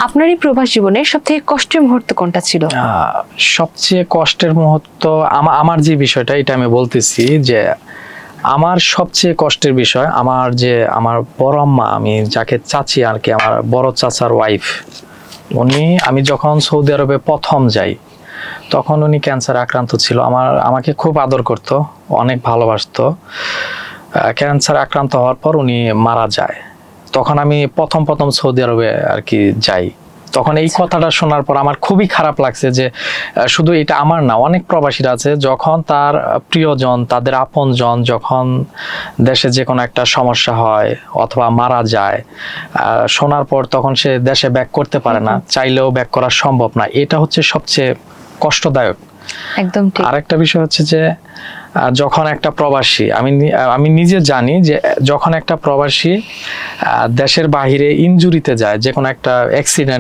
আপনার এই প্রবাস জীবনে সবথেকে কষ্টের মুহূর্ত কোনটা ছিল? সবচেয়ে কষ্টের মুহূর্ত আমার যে বিষয়টা এটা আমি বলতেছি যে আমার সবচেয়ে কষ্টের বিষয় আমার বড় আম্মা, আমি যাকে চাচি আর কি, আমার বড় চাচার ওয়াইফ, আমি যখন সৌদি আরবে প্রথম যাই তখন উনি ক্যান্সার আক্রান্ত ছিল। আমাকে খুব আদর করত, অনেক ভালোবাসতো। ক্যান্সার আক্রান্ত হওয়ার পর উনি মারা যায়। তখন আমি প্রথম সৌদি আরবে আর কি যাই। তখন এই কথাটা শোনার পর আমার খুবই খারাপ লাগছে যে শুধু এটা আমার না, অনেক প্রবাসীরা আছে যখন তার প্রিয়জন, তাদের আপনজন যখন দেশে যে কোনো একটা সমস্যা হয় অথবা মারা যায়, শোনার পর তখন সে দেশে ব্যাক করতে পারে না, চাইলেও ব্যাক করা সম্ভব না। এটা হচ্ছে সবচেয়ে কষ্টদায়ক। একদম ঠিক। আরেকটা বিষয় হচ্ছে যে যখন একটা প্রবাসী, আমি নিজে জানি যে যখন একটা প্রবাসী দেশের বাহিরে ইনজুরিতে যায়, যে কোনো একটা অ্যাক্সিডেন্ট